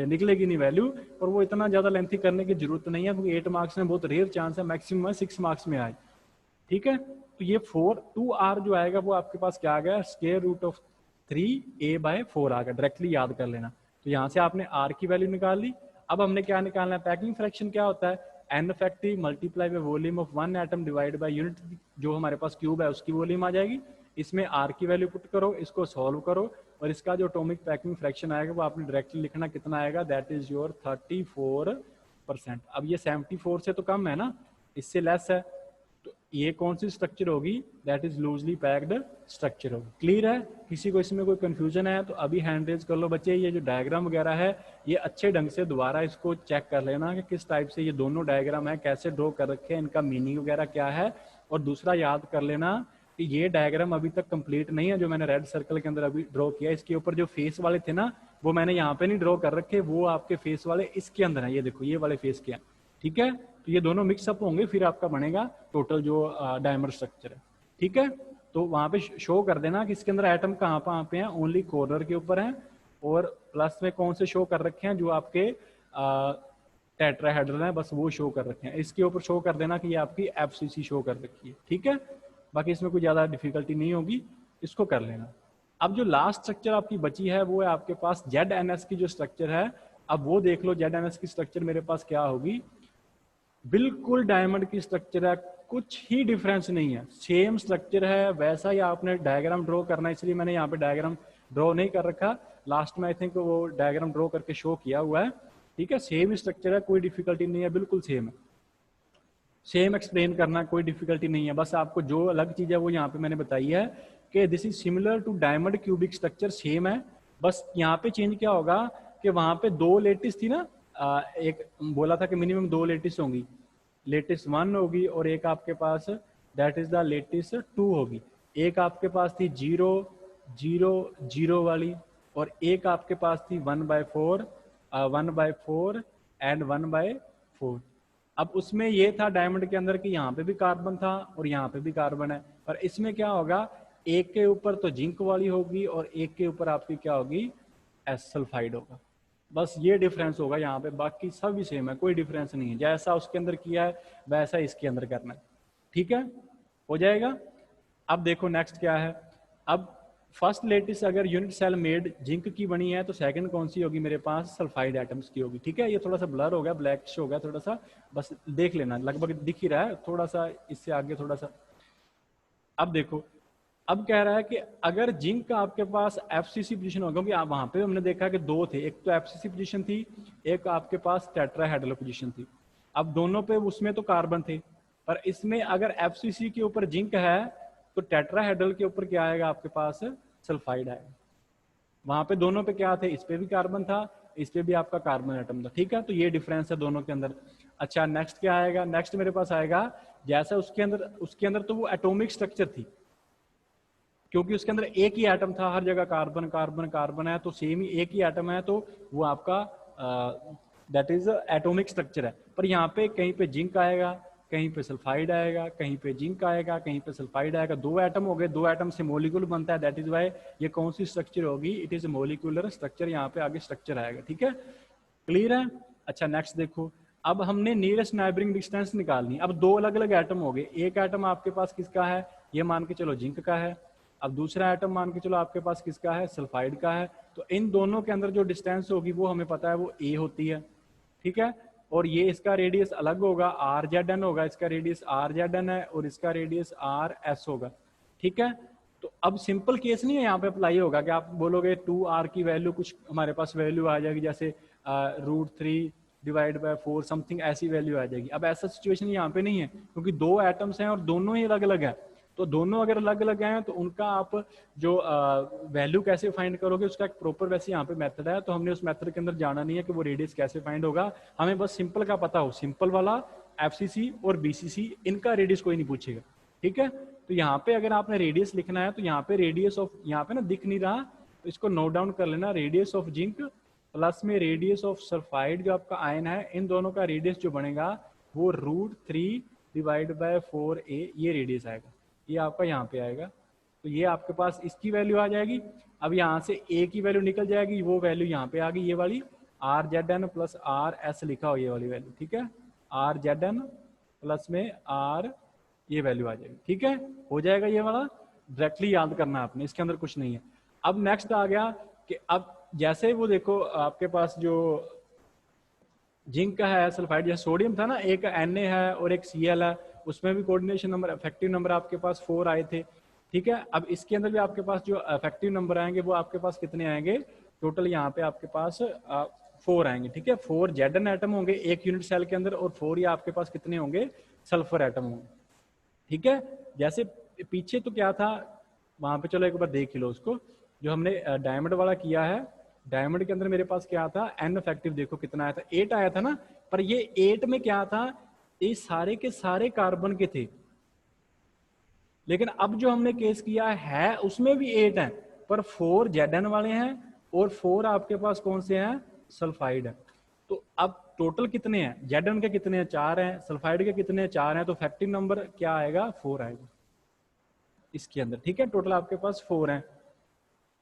निकलेगी नहीं वैल्यू, और वो इतना ज्यादा लेंथी करने की जरूरत नहीं है, क्योंकि 8 मार्क्स में बहुत रेयर चांस है, मैक्सिमम 6 मार्क्स में आए, ठीक है। तो ये 2r जो आएगा वो आपके पास क्या आ गया? √3a/4 आ गया, डायरेक्टली याद कर लेना। तो यहाँ से आपने r की वैल्यू निकाल ली। अब हमने क्या निकालना है? पैकिंग फ्रैक्शन क्या होता है? n effective multiply by volume of 1 atom divide by unit जो हमारे पास क्यूब है उसकी वॉल्यूम आ जाएगी। इसमें r की वैल्यू पुट करो, इसको सॉल्व करो, और इसका जो एटॉमिक पैकिंग फ्रैक्शन आएगा वो आपने डायरेक्टली लिखना कितना आएगा, दैट इज योर 34%। अब ये 74 से तो कम है ना, इससे लेस है, तो ये कौन सी स्ट्रक्चर होगी, that is loosely packed structure होगी। क्लियर है? किसी को इसमें कोई कंफ्यूजन है तो अभी हैंड रेज कर लो बच्चे। ये जो डायग्राम वगैरह है ये अच्छे ढंग से दोबारा इसको चेक कर लेना कि किस टाइप से ये दोनों डायग्राम है, कैसे ड्रॉ कर रखे हैं, इनका मीनिंग वगैरह क्या है। और दूसरा याद कर लेना कि ये डायग्राम अभी तक कंप्लीट नहीं है, जो मैंने रेड सर्कल के अंदर अभी ड्रॉ किया, इसके ऊपर जो फेस वाले थे ना वो मैंने यहाँ पे नहीं ड्रॉ कर रखे, वो आपके फेस वाले इसके अंदर है, ये देखो ये वाले फेस के हैं, ठीक है। तो ये दोनों मिक्सअप होंगे, फिर आपका बनेगा टोटल जो डायमंड स्ट्रक्चर है, ठीक है। तो वहां पे शो कर देना कि इसके अंदर एटम कहाँ पे हैं, ओनली कॉर्नर के ऊपर हैं, और प्लस में कौन से शो कर रखे हैं, जो आपके टेट्राहेड्रल हैं बस वो शो कर रखे हैं। इसके ऊपर शो कर देना कि ये आपकी एफसीसी शो कर रखी है, ठीक है। बाकी इसमें कोई ज्यादा डिफिकल्टी नहीं होगी, इसको कर लेना। अब जो लास्ट स्ट्रक्चर आपकी बची है वो है आपके पास ZNS की जो स्ट्रक्चर है। अब वो देख लो ZNS की स्ट्रक्चर मेरे पास क्या होगी, बिल्कुल डायमंड की स्ट्रक्चर है, कुछ ही डिफरेंस नहीं है, सेम स्ट्रक्चर है, वैसा ही आपने डायग्राम ड्रॉ करना है, इसलिए मैंने यहाँ पे डायग्राम ड्रॉ नहीं कर रखा, लास्ट में आई थिंक वो डायग्राम ड्रॉ करके शो किया हुआ है, ठीक है। सेम स्ट्रक्चर है, कोई डिफिकल्टी नहीं है, बिल्कुल सेम है, सेम एक्सप्लेन करना कोई डिफिकल्टी नहीं है। बस आपको जो अलग चीज है वो यहाँ पे मैंने बताई है कि this is similar to diamond cubic structure, same है। बस यहाँ पे चेंज क्या होगा कि वहां पे दो लेटिस थी ना, एक बोला था कि मिनिमम दो लेटिस होंगी, लेटिस 1 होगी और एक आपके पास दैट इज द लेटिस 2 होगी। एक आपके पास थी 0 0 0 वाली, और एक आपके पास थी 1/4 1/4 एंड 1/4। अब उसमें ये था डायमंड के अंदर कि यहाँ पे भी कार्बन था और यहाँ पे भी कार्बन है, पर इसमें क्या होगा, एक के ऊपर तो जिंक वाली होगी और एक के ऊपर आपकी क्या होगी, एस सल्फाइड होगा। बस ये डिफरेंस होगा यहाँ पे, बाकी सब भी सेम है, कोई डिफरेंस नहीं है, जैसा उसके अंदर किया है वैसा इसके अंदर करना है, ठीक है, हो जाएगा। अब देखो नेक्स्ट क्या है, अब फर्स्ट लेटिस अगर यूनिट सेल मेड जिंक की बनी है तो सेकंड कौन सी होगी मेरे पास, सल्फाइड एटम्स की होगी, ठीक है। ये थोड़ा सा ब्लर हो गया, ब्लैकिश हो गया थोड़ा सा, बस देख लेना, लगभग दिख ही रहा है, थोड़ा सा इससे आगे थोड़ा सा। अब देखो, अब कह रहा है कि अगर जिंक का आपके पास एफसीसी पोजीशन होगा, क्योंकि वहां पे हमने देखा कि दो थे, एक तो एफसीसी पोजीशन थी, एक आपके पास टेट्राहेड्रल पोजीशन थी। अब दोनों पे उसमें तो कार्बन थे, पर इसमें अगर एफसीसी के ऊपर जिंक है तो टेट्राहेड्रल के ऊपर क्या आएगा आपके पास, सल्फाइड आएगा। वहां पे दोनों पे क्या थे, इस पे भी कार्बन था, इस पे भी आपका कार्बन एटम था, ठीक है। तो ये डिफरेंस है दोनों के अंदर। अच्छा नेक्स्ट क्या आएगा, नेक्स्ट मेरे पास आएगा जैसा उसके अंदर तो वो एटॉमिक स्ट्रक्चर थी, क्योंकि उसके अंदर एक ही एटम था, हर जगह कार्बन कार्बन कार्बन है, तो सेम ही एक ही एटम है, तो वो आपका दैट इज एटॉमिक स्ट्रक्चर है। पर यहाँ पे कहीं पे जिंक आएगा, कहीं पे सल्फाइड आएगा, कहीं पे जिंक आएगा, कहीं पे सल्फाइड आएगा, दो एटम हो गए, दो एटम से मोलिक्यूल बनता है, दैट इज वाई ये कौन सी स्ट्रक्चर होगी, इट इज मोलिकुलर स्ट्रक्चर, यहाँ पे आगे स्ट्रक्चर आएगा, ठीक है, क्लियर है। अच्छा नेक्स्ट देखो, अब हमने नियरेस्ट नाइबरिंग डिस्टेंस निकालनी। अब दो अलग अलग एटम हो गए, एक एटम आपके पास किसका है, ये मान के चलो जिंक का है, अब दूसरा एटम मान के चलो आपके पास किसका है, सल्फाइड का है। तो इन दोनों के अंदर जो डिस्टेंस होगी वो हमें पता है वो ए होती है, ठीक है। और ये इसका रेडियस अलग होगा, RZN होगा, इसका रेडियस RZN है और इसका रेडियस RS होगा, ठीक है। तो अब सिंपल केस नहीं है यहाँ पे अप्लाई होगा कि आप बोलोगे 2R की वैल्यू कुछ हमारे पास वैल्यू आ जाएगी, जैसे √3/4 समथिंग ऐसी वैल्यू आ जाएगी। अब ऐसा सिचुएशन यहाँ पे नहीं है, क्योंकि दो एटम्स हैं और दोनों ही अलग अलग है, तो दोनों अगर अलग अलग हैं तो उनका आप जो वैल्यू कैसे फाइंड करोगे उसका एक प्रॉपर वैसे यहाँ पे मेथड है, तो हमने उस मेथड के अंदर जाना नहीं है कि वो रेडियस कैसे फाइंड होगा, हमें बस सिंपल का पता हो, सिंपल वाला एफसीसी और बीसीसी इनका रेडियस कोई नहीं पूछेगा, ठीक है। तो यहाँ पे अगर आपने रेडियस लिखना है तो यहाँ पे रेडियस ऑफ, यहाँ पे ना दिख नहीं रहा तो इसको नोट डाउन कर लेना, रेडियस ऑफ जिंक प्लस में रेडियस ऑफ सल्फाइड जो आपका आयन है, इन दोनों का रेडियस जो बनेगा वो √3/4a ये रेडियस आएगा, ये आपका यहाँ पे आएगा। तो ये आपके पास इसकी वैल्यू आ जाएगी। अब यहाँ से ए की वैल्यू निकल जाएगी, वो वैल्यू यहाँ पे आ गई, ये वाली RZN प्लस RS लिखा हो ये वाली वैल्यू, ठीक है, RZN प्लस में R ये वैल्यू आ जाएगी, ठीक है, हो जाएगा ये वाला, डायरेक्टली याद करना आपने, इसके अंदर कुछ नहीं है। अब नेक्स्ट आ गया कि अब जैसे वो देखो आपके पास जो जिंक का है, सल्फाइड जैसे सोडियम था ना, एक Na है और एक Cl है, उसमें भी कोऑर्डिनेशन नंबर इफेक्टिव नंबर आपके पास 4 आए थे। ठीक है। अब इसके अंदर भी आपके पास जो इफेक्टिव नंबर आएंगे वो आपके पास कितने आएंगे, टोटल यहाँ पे आपके पास 4 आएंगे। ठीक है, 4 जेडन एटम होंगे एक यूनिट सेल के अंदर, और 4 या आपके पास कितने होंगे, सल्फर एटम होंगे। ठीक है, जैसे पीछे तो क्या था वहां पे, चलो एक बार देख लो उसको, जो हमने डायमंड वाला किया है, डायमंड के अंदर मेरे पास क्या था, एन इफेक्टिव देखो कितना आया था, 8 आया था ना। पर ये 8 में क्या था, ये सारे के सारे कार्बन के थे। लेकिन अब जो हमने केस किया है उसमें भी 8 हैं, पर 4 जेडन वाले हैं और 4 आपके पास कौन से हैं, सल्फाइड है। तो अब टोटल कितने हैं, जेडन के कितने हैं, 4 हैं, सल्फाइड के कितने हैं, 4 हैं, तो इफेक्टिव नंबर क्या आएगा, 4 आएगा इसके अंदर। ठीक है, टोटल आपके पास 4 हैं।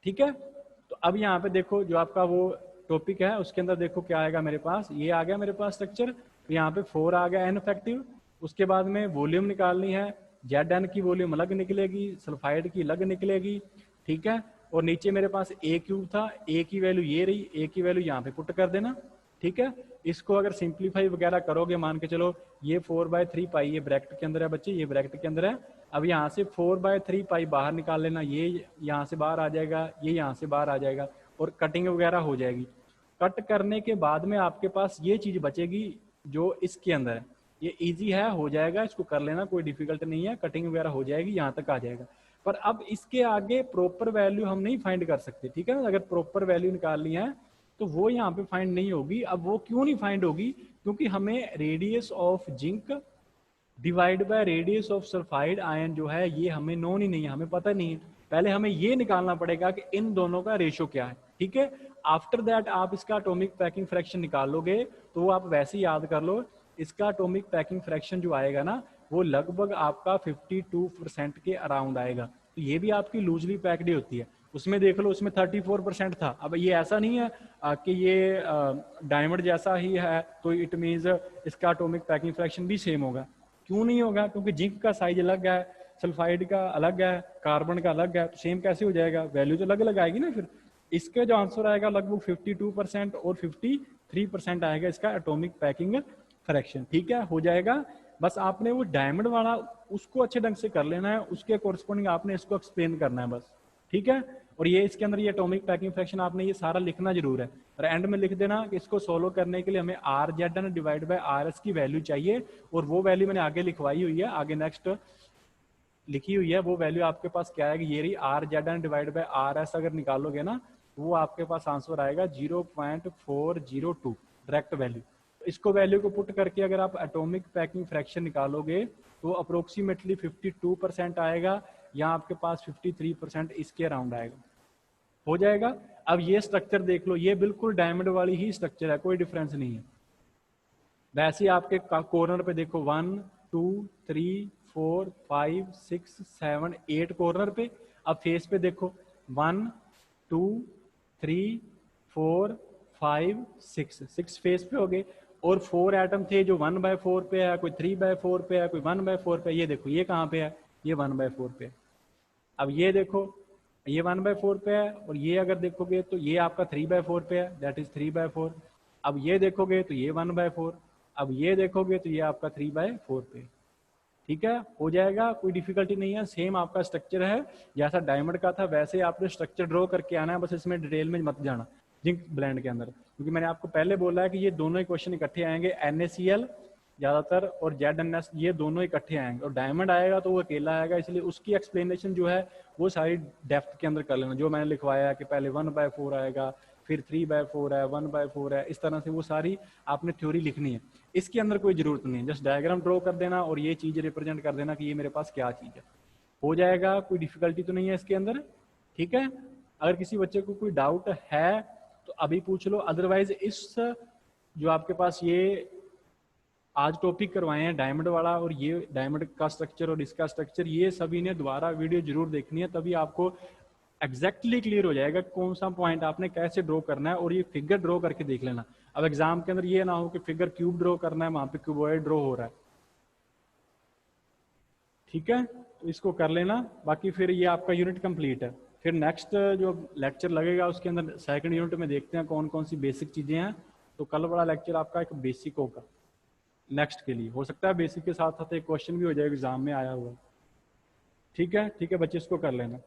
ठीक है, तो अब यहाँ पे देखो जो आपका वो टॉपिक है उसके अंदर देखो क्या आएगा मेरे पास, ये आ गया मेरे पास स्ट्रक्चर, तो यहाँ पे 4 आ गया एन इफेक्टिव। उसके बाद में वॉल्यूम निकालनी है, जेड एन की वॉल्यूम अलग निकलेगी, सल्फाइड की अलग निकलेगी। ठीक है, और नीचे मेरे पास ए क्यूब था, ए की वैल्यू ये रही, ए की वैल्यू यहाँ पे पुट कर देना। ठीक है, इसको अगर सिंप्लीफाई वगैरह करोगे, मान के चलो ये 4/3 पाई ये ब्रैकेट के अंदर है बच्चे, ये ब्रैकेट के अंदर है। अब यहाँ से 4/3 पाई बाहर निकाल लेना, ये यहाँ से बाहर आ जाएगा, ये यहाँ से बाहर आ जाएगा, और कटिंग वगैरह हो जाएगी। कट करने के बाद में आपके पास ये चीज बचेगी जो इसके अंदर है। ये इजी है, हो जाएगा, इसको कर लेना, कोई डिफिकल्ट नहीं है, कटिंग वगैरह हो जाएगी, यहाँ तक आ जाएगा। पर अब इसके आगे प्रॉपर वैल्यू हम नहीं फाइंड कर सकते। ठीक है ना, अगर प्रॉपर वैल्यू निकालनी है तो वो यहाँ पे फाइंड नहीं होगी। अब वो क्यों नहीं फाइंड होगी, क्योंकि हमें radius of zinc divide by radius of sulphide ion जो है ये हमें नोन ही नहीं है, हमें पता नहीं है। पहले हमें ये निकालना पड़ेगा कि इन दोनों का रेशो क्या है। ठीक है, आफ्टर दैट आप इसका एटॉमिक पैकिंग फ्रैक्शन निकालोगे, तो वो आप वैसे ही याद कर लो, इसका एटॉमिक पैकिंग फ्रैक्शन जो आएगा ना वो लगभग आपका 52% के अराउंड आएगा। तो ये भी आपकी लूजली पैक्ड होती है, उसमें देख लो उसमें 34% था। अब ये ऐसा नहीं है कि ये डायमंड जैसा ही है तो इट मीन्स इसका एटॉमिक पैकिंग फ्रैक्शन भी सेम होगा। क्यों नहीं होगा, क्योंकि जिंक का साइज अलग है, सल्फाइड का अलग है, कार्बन का अलग है, तो सेम कैसे हो जाएगा, वैल्यू तो अलग अलग आएगी ना। फिर इसका जो आंसर आएगा लगभग 52% और 53% आएगा इसका एटॉमिक पैकिंग फ्रैक्शन। ठीक है, हो जाएगा। बस आपने वो डायमंड वाला उसको अच्छे ढंग से कर लेना है, उसके कोरस्पॉन्डिंग आपने इसको एक्सप्लेन करना है बस। ठीक है, और ये इसके अंदर ये एटॉमिक पैकिंग फ्रैक्शन आपने ये सारा लिखना जरूर है, और एंड में लिख देना कि इसको सोल्व करने के लिए हमें r z n divide by r s की वैल्यू चाहिए, और वो वैल्यू मैंने आगे लिखवाई हुई है, आगे नेक्स्ट लिखी हुई है। वो वैल्यू आपके पास क्या आएगी, ये रही r z n divide by r s. अगर निकालोगे ना वो आपके पास आंसर आएगा 0.402 डायरेक्ट वैल्यू। इसको वैल्यू को पुट करके अगर आप एटॉमिक पैकिंग फ्रैक्शन निकालोगे तो अप्रोक्सीमेटली 52% आएगा, या आपके पास 53% इसके अराउंड आएगा, हो जाएगा। अब ये स्ट्रक्चर देख लो, ये बिल्कुल डायमंड वाली ही स्ट्रक्चर है, कोई डिफरेंस नहीं है। वैसे ही आपके कॉर्नर पे देखो 1 2 3 4 5 6 7 8 कॉर्नर पे। अब फेस पे देखो 1 2 3 4 5 6 फेस पे हो गए, और 4 एटम थे जो 1/4 पे है, कोई 3/4 पे है, कोई 1/4 पे। ये देखो ये कहाँ पे है, ये 1/4 पे है। अब ये देखो ये 1/4 पे है, और ये अगर देखोगे तो ये आपका 3/4 पे है, दैट इज 3/4। अब ये देखोगे तो ये 1/4, अब ये देखोगे तो ये आपका 3/4 पे। ठीक है, हो जाएगा, कोई डिफिकल्टी नहीं है, सेम आपका स्ट्रक्चर है जैसा डायमंड का था वैसे आपने स्ट्रक्चर ड्रॉ करके आना है, बस इसमें डिटेल में मत जाना जिंक ब्लेंड के अंदर, क्योंकि मैंने आपको पहले बोला है कि ये दोनों ही क्वेश्चन इकट्ठे आएंगे, NaCl ज्यादातर और ZnS ये दोनों इकट्ठे आएंगे, और डायमंड आएगा तो वो अकेला आएगा, इसलिए उसकी एक्सप्लेनेशन जो है वो सारी डेप्थ के अंदर कर लेना, जो मैंने लिखवाया है कि पहले 1/4 आएगा, फिर 3/4 है, 1/4 है, इस तरह से वो सारी आपने थ्योरी लिखनी है। इसके अंदर कोई जरूरत नहीं है, जस्ट डायग्राम ड्रॉ कर देना और ये चीज रिप्रेजेंट कर देना कि ये मेरे पास क्या चीज है, हो जाएगा, कोई डिफिकल्टी तो नहीं है इसके अंदर। ठीक है, अगर किसी बच्चे को कोई डाउट है तो अभी पूछ लो, अदरवाइज इस जो आपके पास ये आज टॉपिक करवाए हैं डायमंड वाला, और ये डायमंड का स्ट्रक्चर और इसका स्ट्रक्चर, ये सभी ने दोबारा वीडियो जरूर देखनी है, तभी आपको एग्जैक्टली क्लियर हो जाएगा कौन सा पॉइंट आपने कैसे ड्रॉ करना है, और ये फिगर ड्रॉ करके देख लेना। अब एग्जाम के अंदर ये ना हो कि फिगर क्यूब ड्रॉ करना है, वहां पे क्यूबॉइड ड्रॉ हो रहा है। ठीक है, तो इसको कर लेना, बाकी फिर ये आपका यूनिट कंप्लीट है। फिर नेक्स्ट जो लेक्चर लगेगा उसके अंदर सेकंड यूनिट में देखते हैं कौन कौन सी बेसिक चीजें हैं। तो कल वाला लेक्चर आपका एक बेसिक होगा, नेक्स्ट के लिए हो सकता है बेसिक के साथ साथ एक क्वेश्चन भी हो जाएगा एग्जाम में आया हुआ। ठीक है बच्चे, इसको कर लेना।